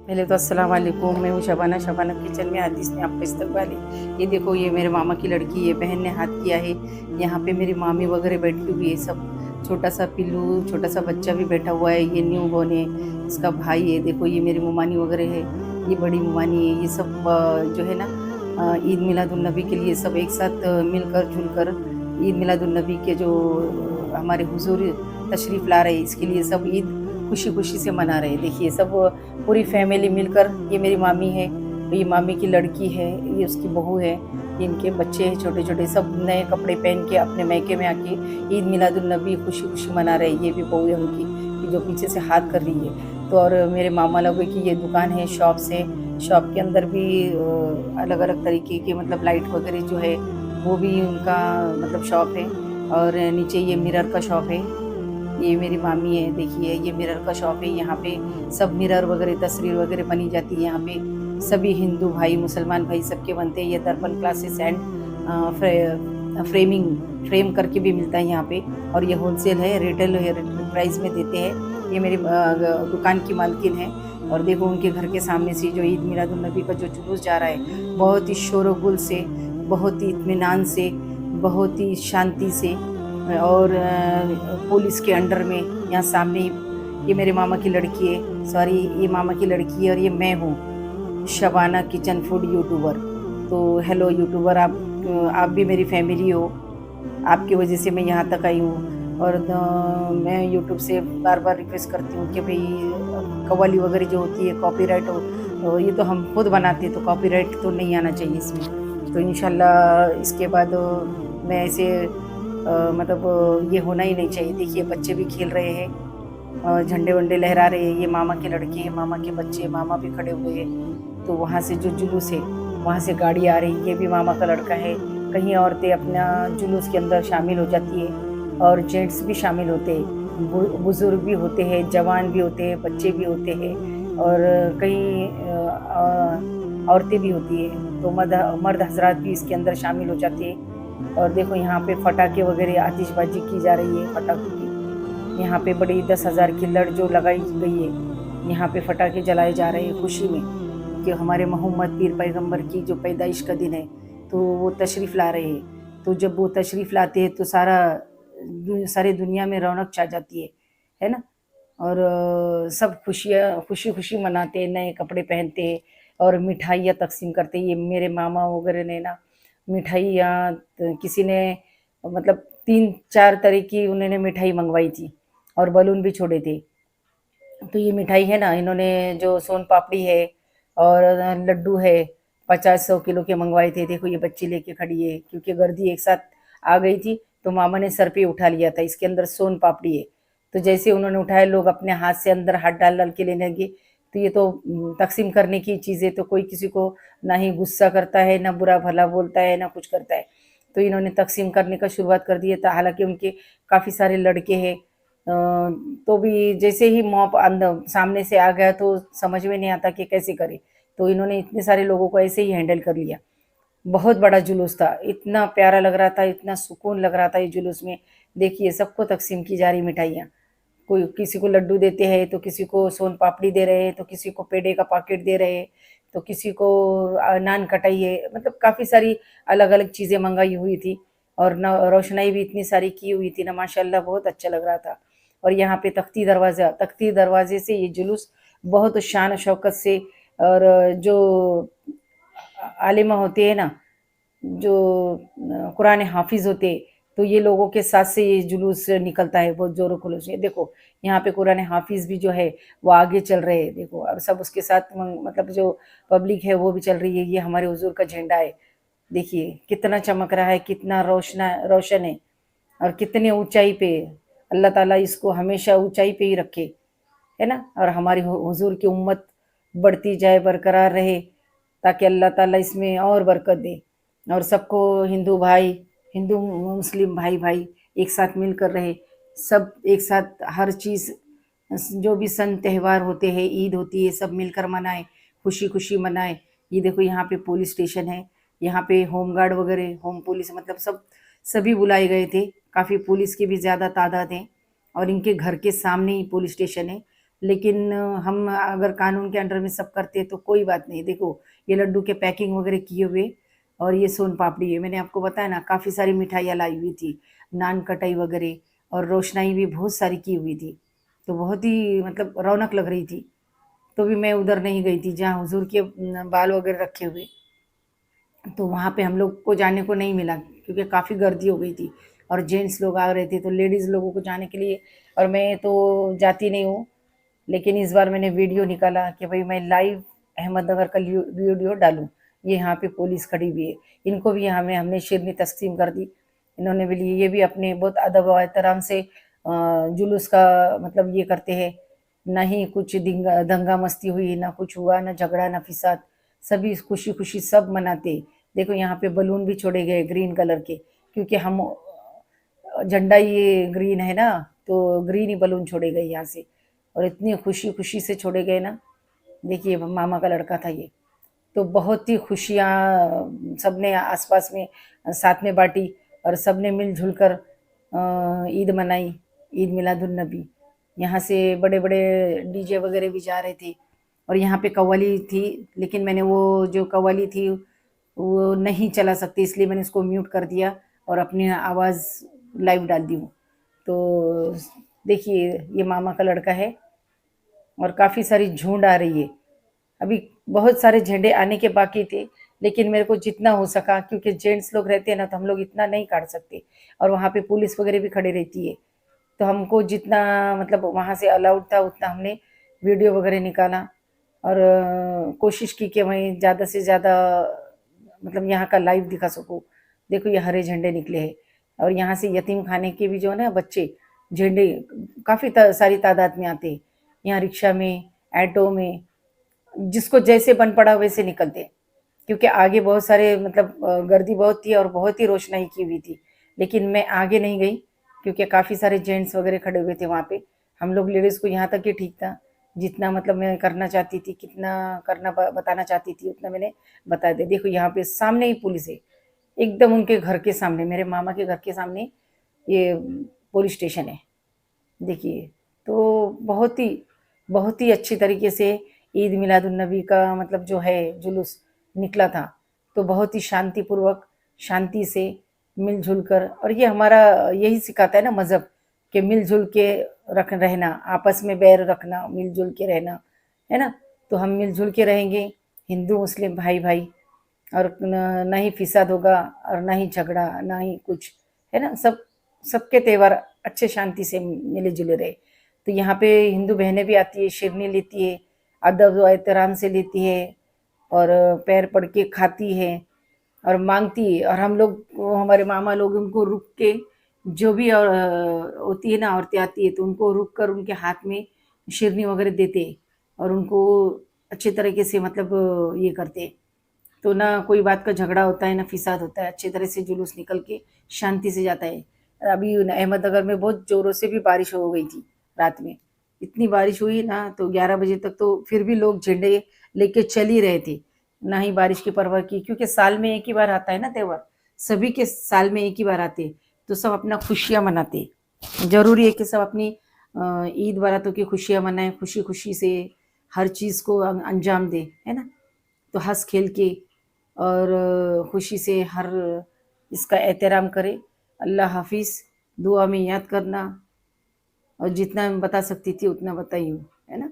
पहले तो अस्सलाम वालेकुम। मैं हूँ शबाना। शबाना किचन में हादीस ने आपका इस्तकबाल है। ये देखो, ये मेरे मामा की लड़की है, बहन ने हाथ किया है। यहाँ पे मेरी मामी वगैरह बैठी हुई है, सब छोटा सा पिल्लू, छोटा सा बच्चा भी बैठा हुआ है। ये न्यू बॉर्न है, इसका भाई है। देखो ये मेरी मुमानी वगैरह है, ये बड़ी मुमानी है। ये सब जो है ना, ईद मिलादुन्नबी के लिए सब एक साथ मिलकर जुलकर ईद मिलादुन्नबी के जो हमारे हुजूर तशरीफ़ ला रहे हैं, इसके लिए सब ईद खुशी खुशी से मना रहे हैं। देखिए सब पूरी फैमिली मिलकर, ये मेरी मामी है, ये मामी की लड़की है, ये उसकी बहू है, ये इनके बच्चे हैं छोटे छोटे, सब नए कपड़े पहन के अपने मैके में आके ईद मिलादुन्नबी खुशी खुशी मना रहे हैं। ये भी बहू है उनकी, ये जो पीछे से हाथ कर रही है। तो और मेरे मामा लोगों की ये दुकान है, शॉप्स है। शॉप के अंदर भी अलग अलग तरीके के मतलब लाइट वगैरह जो है वो भी उनका मतलब शॉप है। और नीचे ये मिरर का शॉप है। ये मेरी मामी है, देखिए ये मिरर का शॉप है। यहाँ पे सब मिरर वगैरह तस्वीर वगैरह बनी जाती है। यहाँ पे सभी हिंदू भाई मुसलमान भाई सबके बनते हैं। ये दर्पण क्लासेस एंड फ्रेम करके भी मिलता है यहाँ पे। और ये होलसेल है, रिटेल प्राइस में देते हैं। ये मेरी दुकान की मालकिन है। और देखो उनके घर के सामने से जो ईद मिलादुन्नबी का जो जुलूस जा रहा है, बहुत ही शोर गुल से, बहुत ही इत्मीनान से, बहुत ही शांति से, और पुलिस के अंडर में। यहाँ सामने ये मेरे मामा की लड़की है, सॉरी ये मामा की लड़की है, और ये मैं हूँ शबाना किचन फूड यूट्यूबर। तो हेलो यूट्यूबर, आप भी मेरी फैमिली हो। आपकी वजह से मैं यहाँ तक आई हूँ। और मैं यूट्यूब से बार बार रिक्वेस्ट करती हूँ कि भाई कव्वाली वगैरह जो होती है कॉपीराइट हो, ये तो हम खुद बनाते हैं, तो कॉपीराइट तो नहीं आना चाहिए इसमें। तो इंशाल्लाह इसके बाद मैं ऐसे मतलब ये होना ही नहीं चाहिए। देखिए बच्चे भी खेल रहे हैं और झंडे वंडे लहरा रहे हैं। ये मामा के लड़के हैं, मामा के बच्चे, मामा भी खड़े हुए हैं। तो वहाँ से जो जुलूस है, वहाँ से गाड़ी आ रही है, ये भी मामा का लड़का है। कहीं औरतें अपना जुलूस के अंदर शामिल हो जाती है, और जेंट्स भी शामिल होते हैं, बुजुर्ग भी होते हैं, जवान भी होते हैं, बच्चे भी होते हैं, और कहीं औरतें भी होती है। तो मर्द हजरात भी इसके अंदर शामिल हो जाते हैं। और देखो यहाँ पे पटाखे वगैरह आतिशबाजी की जा रही है, पटाखों की। यहाँ पे बड़ी 10,000 की लड़ जो लगाई गई है, यहाँ पे पटाखे जलाए जा रहे हैं खुशी में कि हमारे मोहम्मद पीर पैगंबर की जो पैदाइश का दिन है, तो वो तशरीफ़ ला रहे हैं। तो जब वो तशरीफ़ लाते हैं तो सारे दुनिया में रौनक छा जाती है ना। और सब खुशी खुशी मनाते हैं, नए कपड़े पहनते हैं, और मिठाइयाँ तकसीम करते हैं। ये मेरे मामा वगैरह ने ना मिठाइयाँ, किसी ने मतलब 3-4 तरह की उन्होंने मिठाई मंगवाई थी, और बलून भी छोड़े थे। तो ये मिठाई है ना, इन्होंने जो सोन पापड़ी है और लड्डू है, 50-100 किलो के मंगवाए थे। देखो ये बच्ची लेके खड़ी है, क्योंकि गर्दी एक साथ आ गई थी, तो मामा ने सर पे उठा लिया था। इसके अंदर सोन पापड़ी है। तो जैसे उन्होंने उठाया, लोग अपने हाथ से अंदर हाथ डाल डाल के लेने लगे। तो ये तो तकसीम करने की चीज़ है, तो कोई किसी को ना ही गुस्सा करता है, ना बुरा भला बोलता है, ना कुछ करता है। तो इन्होंने तकसीम करने का शुरुआत कर दिया था। हालांकि उनके काफ़ी सारे लड़के हैं, तो भी जैसे ही मॉब अंदर सामने से आ गया तो समझ में नहीं आता कि कैसे करे। तो इन्होंने इतने सारे लोगों को ऐसे ही हैंडल कर लिया। बहुत बड़ा जुलूस था, इतना प्यारा लग रहा था, इतना सुकून लग रहा था ये जुलूस में। देखिए सबको तकसीम की जा रही मिठाइयाँ। कोई किसी को लड्डू देते हैं, तो किसी को सोन पापड़ी दे रहे हैं, तो किसी को पेड़े का पैकेट दे रहे हैं, तो किसी को नान कटाई है। मतलब काफ़ी सारी अलग अलग चीज़ें मंगाई हुई थी, और न रोशनाई भी इतनी सारी की हुई थी ना, माशाल्लाह बहुत अच्छा लग रहा था। और यहाँ पे तख्ती दरवाजे से ये जुलूस बहुत शान शौकत से, और जो आलिमा होते हैं ना, जो कुरान हाफिज होते हैं, तो ये लोगों के साथ से ये जुलूस निकलता है बहुत जोरों खलूस से। देखो यहाँ पे कुरान हाफिज भी जो है वो आगे चल रहे हैं। देखो और सब उसके साथ मतलब जो पब्लिक है वो भी चल रही है। ये हमारे हुजूर का झंडा है, देखिए कितना चमक रहा है, कितना रोशन है, और कितने ऊंचाई पे। अल्लाह ताला इसको हमेशा ऊंचाई पे ही रखे, है ना। और हमारी हुजूर की उम्मत बढ़ती जाए, बरकरार रहे, ताकि अल्लाह ताला इसमें और बरकत दे। और सबको हिंदू मुस्लिम भाई भाई एक साथ मिलकर रहे, सब एक साथ हर चीज़, जो भी सन त्यौहार होते हैं, ईद होती है, सब मिलकर मनाए, खुशी खुशी मनाए। ये देखो यहाँ पे पुलिस स्टेशन है, यहाँ पे होम गार्ड वगैरह, होम पुलिस मतलब सभी बुलाए गए थे। काफ़ी पुलिस की भी ज़्यादा तादाद है, और इनके घर के सामने ही पुलिस स्टेशन है। लेकिन हम अगर कानून के अंडर में सब करते तो कोई बात नहीं। देखो ये लड्डू के पैकिंग वगैरह किए हुए, और ये सोन पापड़ी है, मैंने आपको बताया ना काफ़ी सारी मिठाइयाँ लाई हुई थी, नान कटाई वगैरह, और रोशनाई भी बहुत सारी की हुई थी। तो बहुत ही मतलब रौनक लग रही थी। तो भी मैं उधर नहीं गई थी जहाँ हुजूर के बाल वगैरह रखे हुए, तो वहाँ पे हम लोग को जाने को नहीं मिला क्योंकि काफ़ी गर्दी हो गई थी और जेंट्स लोग आ रहे थे, तो लेडीज़ लोगों को जाने के लिए, और मैं तो जाती नहीं हूँ, लेकिन इस बार मैंने वीडियो निकाला कि भाई मैं लाइव अहमदनगर का वीडियो डालूं। ये यहाँ पे पुलिस खड़ी हुई है, इनको भी हमें हमने शेरनी तस्लीम कर दी, इन्होंने भी लिए। ये भी अपने बहुत अदब और एहतराम से जुलूस का मतलब ये करते हैं, ना ही कुछ दंगा मस्ती हुई, ना कुछ हुआ, ना झगड़ा, ना फिसाद, सभी खुशी खुशी सब मनाते। देखो यहाँ पे बलून भी छोड़े गए ग्रीन कलर के, क्योंकि हम झंडा ये ग्रीन है ना, तो ग्रीन ही बलून छोड़े गए यहाँ से, और इतनी खुशी खुशी से छोड़े गए ना। देखिए मामा का लड़का था ये, तो बहुत ही खुशियाँ सबने आसपास में साथ में बांटी, और सबने मिलजुल कर ईद मनाई, ईद मिलादुन्नबी। यहाँ से बड़े बड़े डीजे वगैरह भी जा रहे थे, और यहाँ पे कव्वाली थी, लेकिन मैंने वो जो कव्वाली थी वो नहीं चला सकती, इसलिए मैंने उसको म्यूट कर दिया और अपनी आवाज़ लाइव डाल दी हूँ। तो देखिए ये मामा का लड़का है, और काफ़ी सारी झुंड आ रही है। अभी बहुत सारे झंडे आने के बाकी थे, लेकिन मेरे को जितना हो सका, क्योंकि जेंट्स लोग रहते हैं ना तो हम लोग इतना नहीं काट सकते, और वहाँ पे पुलिस वगैरह भी खड़ी रहती है, तो हमको जितना मतलब वहाँ से अलाउड था उतना हमने वीडियो वगैरह निकाला, और कोशिश की कि मैं ज़्यादा से ज़्यादा मतलब यहाँ का लाइव दिखा सकूँ। देखो ये हरे झंडे निकले हैं, और यहाँ से यतीम खाने के भी जो है ना बच्चे, झंडे काफ़ी सारी तादाद में आते हैं, यहाँ रिक्शा में, ऑटो में, जिसको जैसे बन पड़ा वैसे निकलते हैं, क्योंकि आगे बहुत सारे मतलब गर्दी बहुत थी और बहुत ही रोशनाई की हुई थी, लेकिन मैं आगे नहीं गई क्योंकि काफ़ी सारे जेंट्स वगैरह खड़े हुए थे वहाँ पे। हम लोग लेडीज़ को यहाँ तक ही ठीक था, जितना मतलब मैं करना चाहती थी, कितना करना बताना चाहती थी उतना मैंने बता दिया। देखो यहाँ पे सामने ही पुलिस है, एकदम उनके घर के सामने, मेरे मामा के घर के सामने ये पुलिस स्टेशन है। देखिए तो बहुत ही अच्छी तरीके से ईद मिलादुन्नबी का मतलब जो है जुलूस निकला था, तो बहुत ही शांतिपूर्वक, शांति से मिलजुल कर, और ये हमारा यही सिखाता है ना मज़हब, कि मिलजुल के रहना, आपस में बैर रखना, मिलजुल के रहना, है ना। तो हम मिलजुल के रहेंगे, हिंदू मुस्लिम भाई भाई, और ना ही फिसाद होगा, और ना ही झगड़ा, ना ही कुछ, है ना। सबके त्यौहार अच्छे शांति से मिले जुले रहे। तो यहाँ पे हिंदू बहनें भी आती है, शेरनी लेती है, अदब व एहतराम से लेती है, और पैर पड़ के खाती है और मांगती है, और हम लोग हमारे मामा लोग उनको रुक के, जो भी और होती है ना औरतें आती है तो उनको रुक कर उनके हाथ में शेरनी वगैरह देते हैं, और उनको अच्छे तरीके से मतलब ये करते हैं। तो ना कोई बात का झगड़ा होता है, ना फिसाद होता है, अच्छे तरह से जुलूस निकल के शांति से जाता है। अभी अहमदनगर में बहुत ज़ोरों से भी बारिश हो गई थी रात में, इतनी बारिश हुई ना, तो 11 बजे तक तो फिर भी लोग झंडे लेके चल ही रहे थे, ना ही बारिश की परवाह की, क्योंकि साल में एक ही बार आता है ना त्यौहार, सभी के साल में एक ही बार आते, तो सब अपना खुशियाँ मनाते। ज़रूरी है कि सब अपनी ईद बारातों की खुशियाँ मनाएं, खुशी खुशी से हर चीज़ को अंजाम दें, है ना। तो हंस खेल के और खुशी से हर इसका एहतराम करें। अल्लाह हाफिज़, दुआ में याद करना, और जितना मैं बता सकती थी उतना बताई हूँ, है ना।